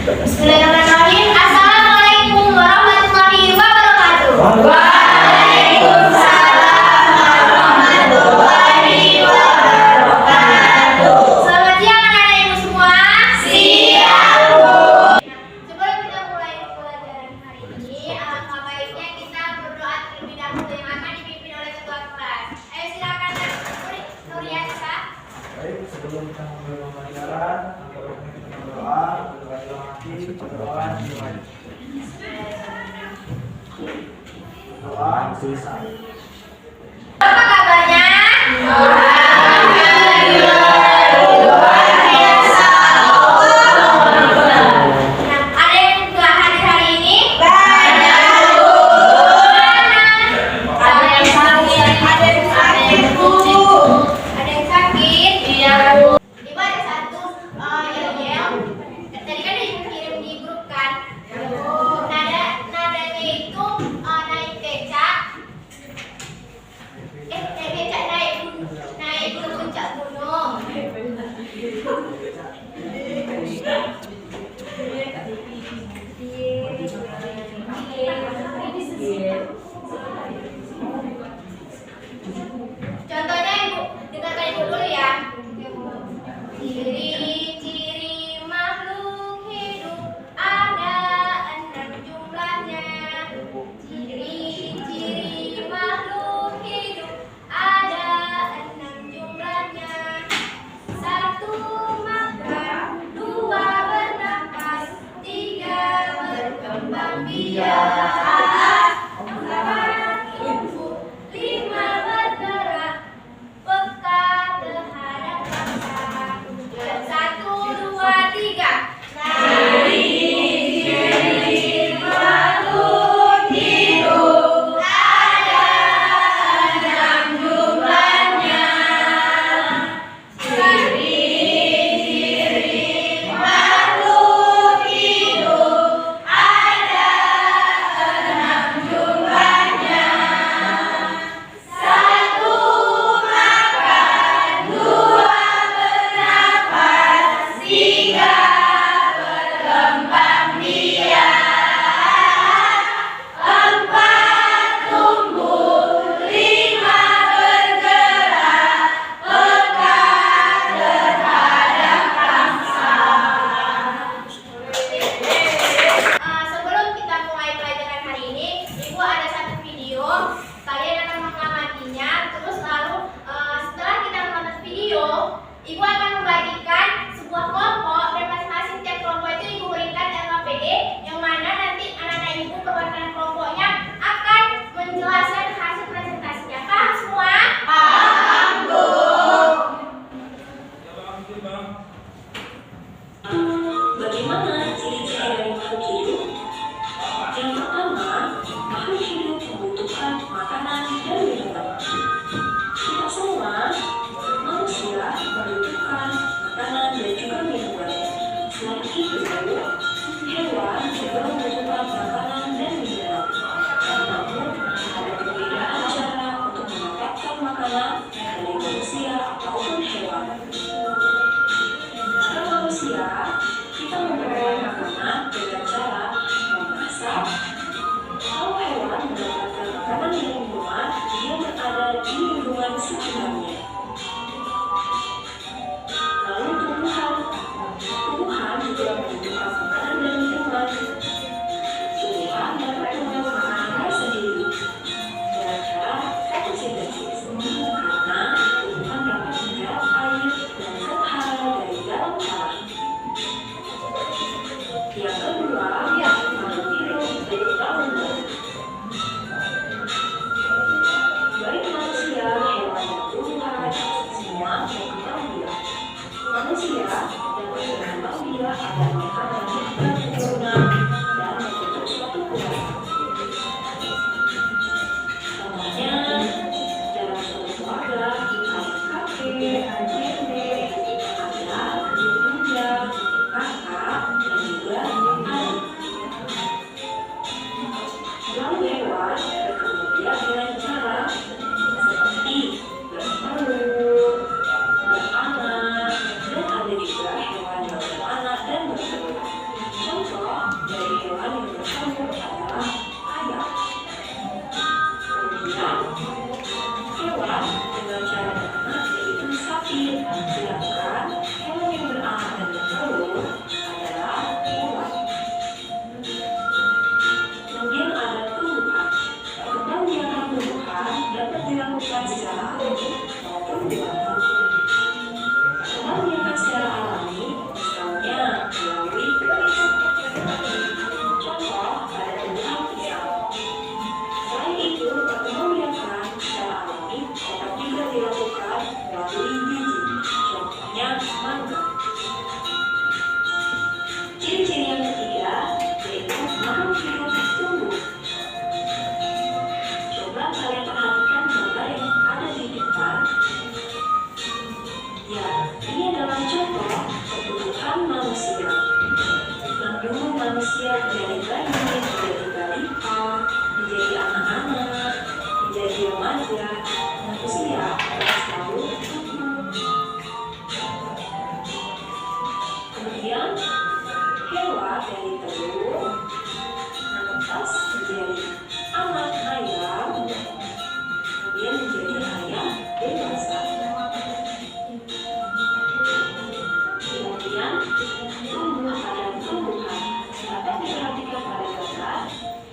Bismillahirrahmanirrahim. Assalamualaikum warahmatullahi wabarakatuh. Selamat siang anak-anak ibu semua. Sebelum kita mulai pelajaran hari ini, alangkah baiknya kita berdoa terlebih dahulu yang akan dipimpin oleh ketua kelas. Ayo silakan Nuriansa. Baik, sebelum kita memulai pembelajaran, kita berdoa, doa selesai. Apa kabarnya? Ada yang nggak hadir hari ini? Ada yang sakit. Iya, Bu. Ibu ada satu yel-yel. Tadi kan ibu kirim di grup kan. Nadanya itu naik becak. Naik becak naik ke puncak gunung. Contohnya ibu dengarkan ibu dulu ya. Ciri-ciri makhluk hidup ada 6 jumlahnya. Ciri-ciri makhluk hidup ada 6 jumlahnya. 1 makan, 2 bernafas, 3 berkembang biak, 4 tumbuh, 5 bergerak, peka terhadap bangsa. 1, 2, 3. Ciri-ciri makhluk hidup ada 6 jumlahnya. Ciri-ciri makhluk hidup ada 6 jumlahnya. 1 makan, 2 bernafas, 3 berkembang biak, 4 tumbuh, 5 bergerak, peka terhadap bangsa. Sebelum kita mulai pelajaran hari ini, Ibu ada satu video. Kalian akan mengamatinya. Terus lalu setelah kita menonton video, Ibu akan membagikan sebuah kelompok dan masing-masing tiap kelompok itu Ibu berikan LKPD yang mana nanti anak-anak Ibu perwakilan kelompoknya akan menjelaskan hasil presentasinya. Paham semua? Paham, Bu. Bagaimana ciri-ciri dari makhluk hidup? Yang pertama, makhluk hidup membutuhkan makanan dan minuman. Kita semua, manusia, membutuhkan dilakukan secara alami maupun dilakukan. Pembiakan secara alami, misalnya melalui tulis. Contoh pada tumbuhan pisang. Selain itu, pembiakan secara alami dapat juga dilakukan melalui biji. Contohnya mangga. Ciri-ciri yang ketiga yaitu makhluk hidup tumbuh. Coba kalian perhatikan gambar yang ada di depan. Ya, ini adalah contoh pertumbuhan manusia. Yang dulu manusia dari bayi, menjadi balita, menjadi anak-anak, menjadi remaja, manusia akan selalu tumbuh. Kemudian hewan dari telur lantas menjadi anak ayam, kemudian menjadi ayam dewasa. Kemudian tumbuh pada tumbuhan dapat diperhatikan pada gambar.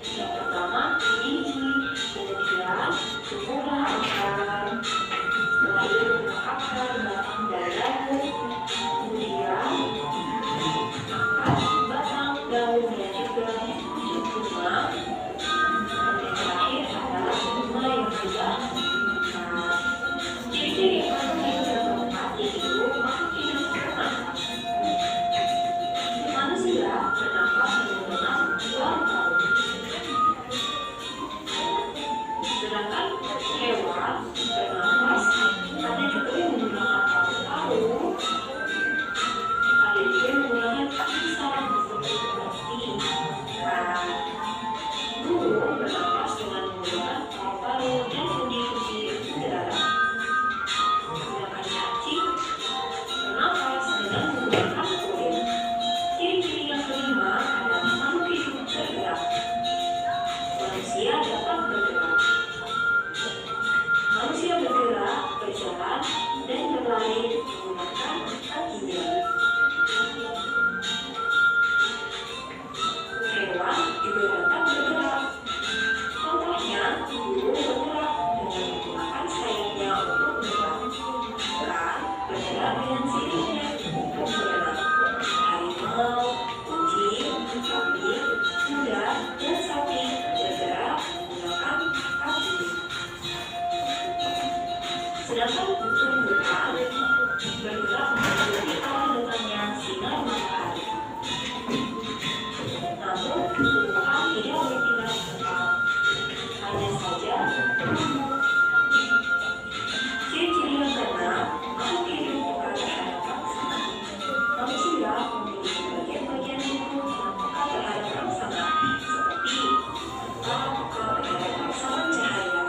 Yang pertama biji, kemudian tumbuhlah akar, setelah itu akar, batang, dan daun, kemudian batang, daun, dan juga bunga. Dan yang terakhir adalah bunga yang sudah mekar. Ciri-ciri makhluk hidup yang keempat yaitu makhluk hidup bernafas. Manusia bernafas menggunakan paru-paru. Sedangkan hewan bernafas ada juga yang menggunakan paru-paru, ada juga yang menggunakan saraf seperti burung bernafas dengan menggunakan paru-paru dan fungsi-fungsi udara. Sedangkan cacing bernafas dengan menggunakan kulit. Ciri-ciri yang kelima adalah makhluk hidup bergerak. Manusia dapat bergerak. Manusia bergerak, berjalan, dan berlari menggunakan kakinya. Hewan juga dapat bergerak. Contohnya, burung bergerak dengan menggunakan sayapnya untuk terbang. Ikan bergerak dengan siripnya untuk berenang. Harimau, kucing, kambing, kuda, dan sapi bergerak menggunakan kaki. Sedangkan tumbuhan bergerak mengikuti arah datangnya sinar matahari. Namun, tumbuhan tidak berpindah tempat, hanya saja tumbuh. Ciri-ciri yang keenam, makhluk hidup peka terhadap rangsangan. Manusia memiliki bagian-bagian tubuh yang peka terhadap rangsangan, seperti mata peka terhadap rangsangan cahaya,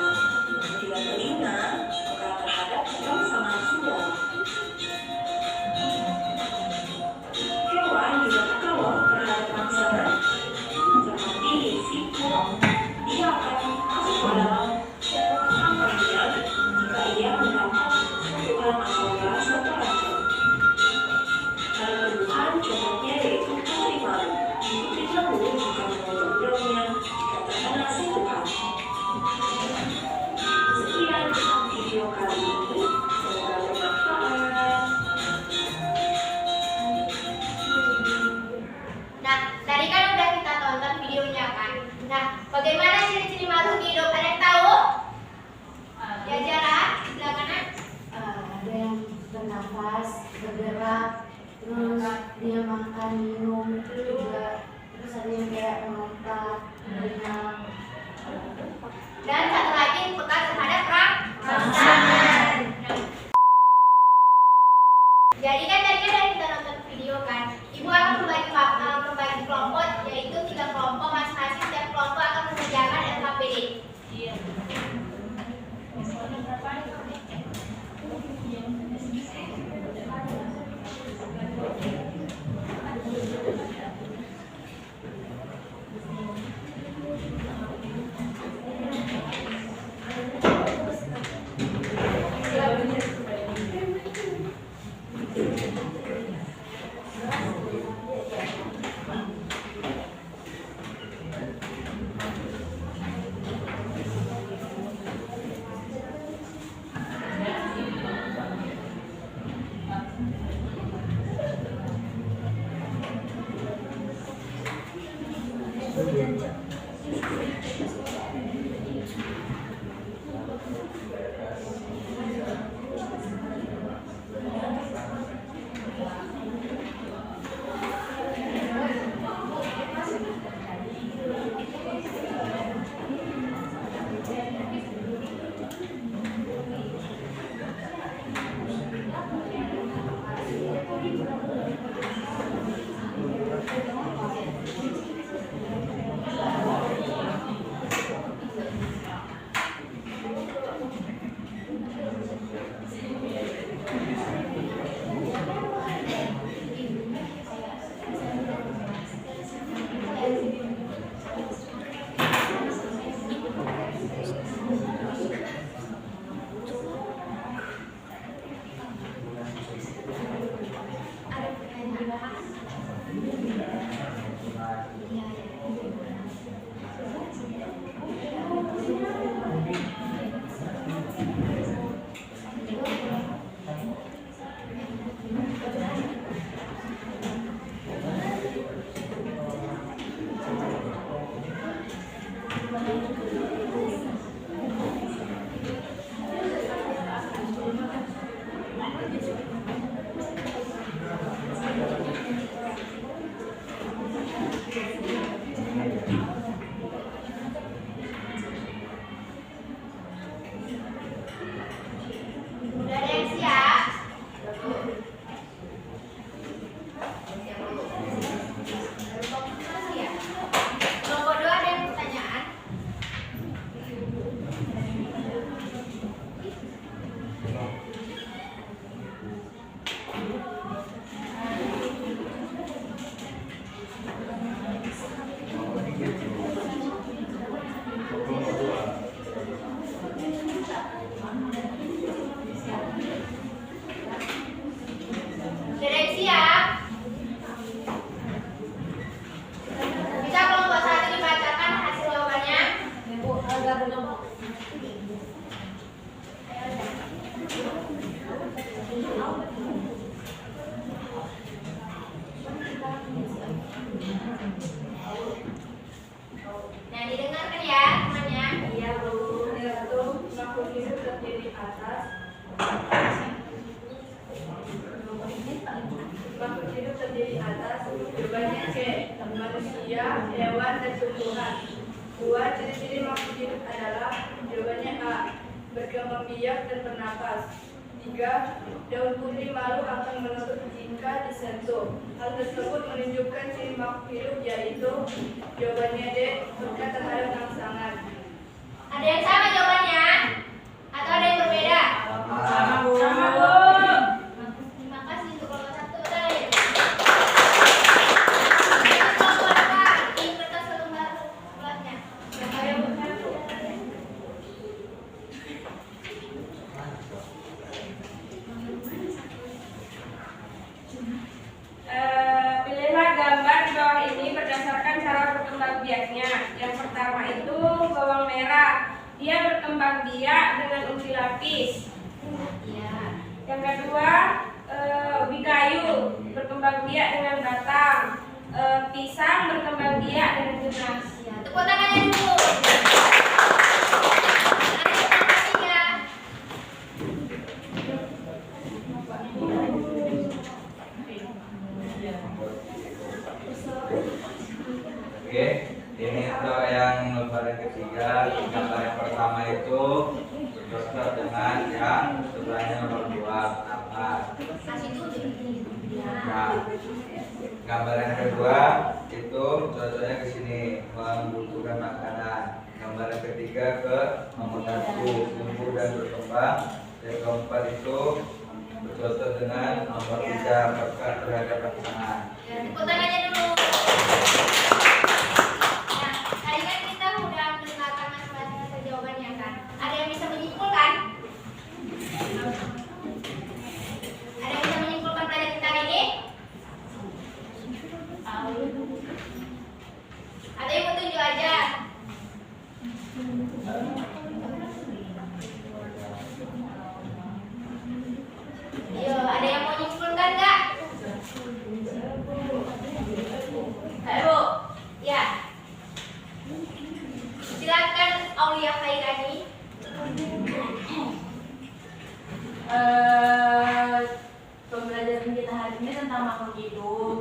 juga telinga peka terhadap rangsangan suara. Hewan juga peka loh terhadap rangsangan, seperti siput, dia akan masuk ke dalam kandangnya jika ia mendapat sentuhan atau rasa terancam. Pada tumbuhan contohnya yaitu putri malu. Putri malu jika memotong daunnya jika terkena sentuhan. Sekian video kali ini, semoga bermanfaat. Nah, tadi kan udah kita tonton videonya kan. Nah, bagaimana ciri-ciri makhluk hidup? Ada yang tahu? Ya, Jara, sebelah kanan. Ada yang bernafas, bergerak, terus dia makan, minum juga, terus ada yang kayak melompat, berenang. Dan satu lagi peka terhadap rangsangan. Jadi kan tadi kan kita nonton video kan. Ibu akan membagi kelompok, yaitu 3 kelompok masing-masing. Setiap kelompok akan mengerjakan LKPD. di atas? Jawabannya C. Manusia, hewan, dan tumbuhan. 2. Ciri-ciri makhluk hidup adalah? Jawabannya A. Berkembang biak dan bernapas. 3. Daun putih malu akan meletup jika disentuh. Hal tersebut menunjukkan ciri makhluk hidup, yaitu jawabannya D. Peka terhadap rangsangan. Ada yang sama jawabannya? Atau ada yang berbeda? Sama, Bu. Terima kasih untuk kelompok 1 tadi. Kelompok 2 di kertas lembar kelasnya. Pilihlah gambar di bawah ini berdasarkan cara berkembang biaknya. Yang pertama itu bawang merah. Dia berkembang biak dengan ubi lapis. Yang kedua ubi kayu berkembang biak dengan batang. Pisang berkembang biak dengan tunas. Tepuk tangannya dulu. Oke, ini untuk yang lembar yang ketiga. Gambar yang pertama itu cocok dengan yang sebelahnya nomor 2. Kenapa? Nah, gambar yang kedua itu cocoknya ke sini, membutuhkan makanan. Gambar yang ketiga ke nomor 1, tumbuh dan berkembang. Yang keempat itu bercocok dengan nomor 3, peka terhadap rangsangan. Tepuk tangannya dulu. Nah, tadi kan kita udah mendengarkan masing-masing jawabannya kan. Ada yang bisa menyimpulkan? Ada yang bisa menyimpulkan pelajaran kita hari ini? Atau yang mau tunjuk aja? Ayo, ada yang mau menyimpulkan nggak? Ayo, ya. Silakan Aulia Khairani. Pembelajaran kita hari ini tentang makhluk hidup.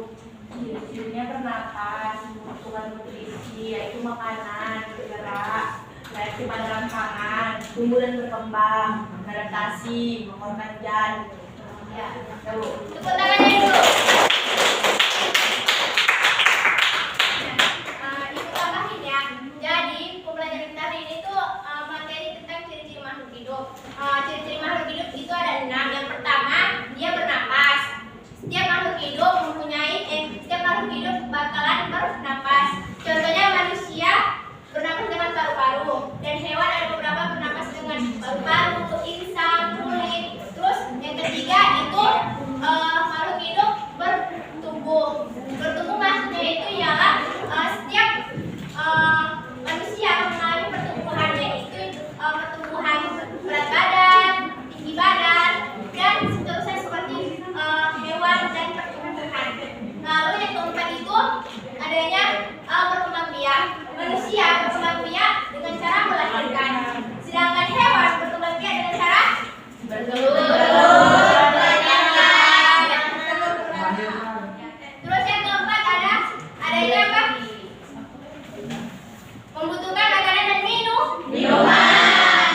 Ciri-cirinya bernapas, membutuhkan nutrisi, yaitu makanan, bergerak, reaksi pada rangsangan, tumbuh dan berkembang, beradaptasi, mengeluarkan jan. Ya, Tahu. tepuk tangannya dulu. Ibu tambahin ya. Jadi pembelajaran kita hari ini tuh materi tentang ciri-ciri makhluk hidup. Ciri-ciri makhluk hidup itu ada 6. Yang pertama, dia bernapas. Setiap makhluk hidup bakalan bernapas. Contohnya manusia bernapas dengan paru-paru, dan hewan ada beberapa bernapas dengan paru-paru, insang, kulit. Terus yang ketiga itu makhluk hidup bertumbuh. Bertumbuh maksudnya itu ialah setiap manusia mengalami pertumbuhan, yaitu pertumbuhan berat badan, tinggi badan, dan seterusnya seperti hewan dan pertumbuhan. Lalu yang keempat itu adanya berkembang biak. Manusia berkembang biak dengan cara melahirkan, sedangkan hewan berkembang biak dengan cara bertelur. Terus yang keempat adanya apa? Membutuhkan makanan dan minuman.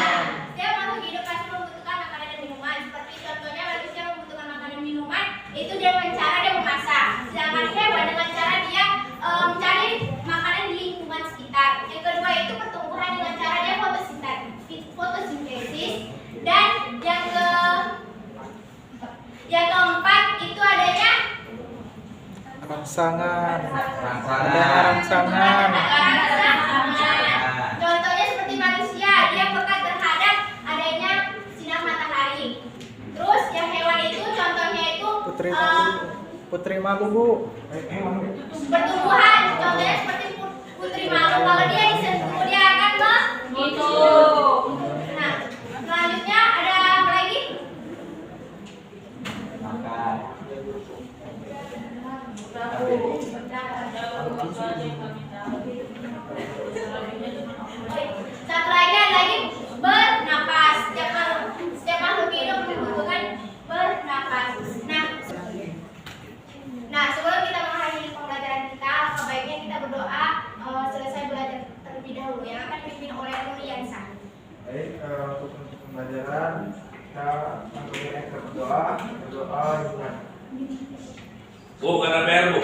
Setiap makhluk hidup pasti membutuhkan makanan dan minuman. Seperti contohnya manusia membutuhkan makanan dan minuman itu dengan cara dia memasak. Sedangkan hewan dengan cara dia mencari makanan di lingkungan sekitar. Yang kedua itu pertumbuhan dengan cara dia fotosintesis. Dan yang keempat itu adanya rangsangan. Contohnya seperti manusia, dia peka terhadap adanya sinar matahari. Terus yang hewan itu contohnya itu Putri malu Bu. pertumbuhan, contohnya seperti putri malu. Kalau dia disentuh dia akan Nah, selanjutnya ada apa lagi? Satu lagi ada lagi bernapas. Setiap makhluk hidup membutuhkan bernapas. Nah, sebelum dan kita langsung berdoa juga. Bu, karena PR bu.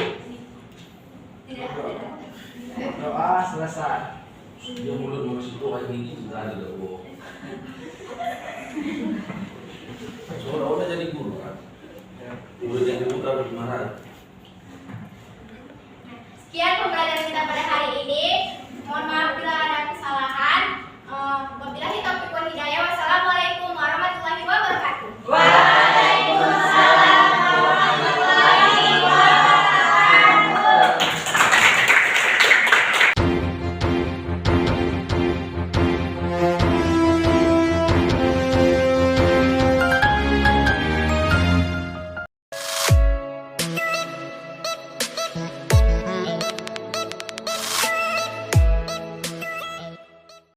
Doa selesai. Dia mulut masih tua kayak gini sudah ada bu. Soalnya udah jadi guru kan. Udah jadi putra marah.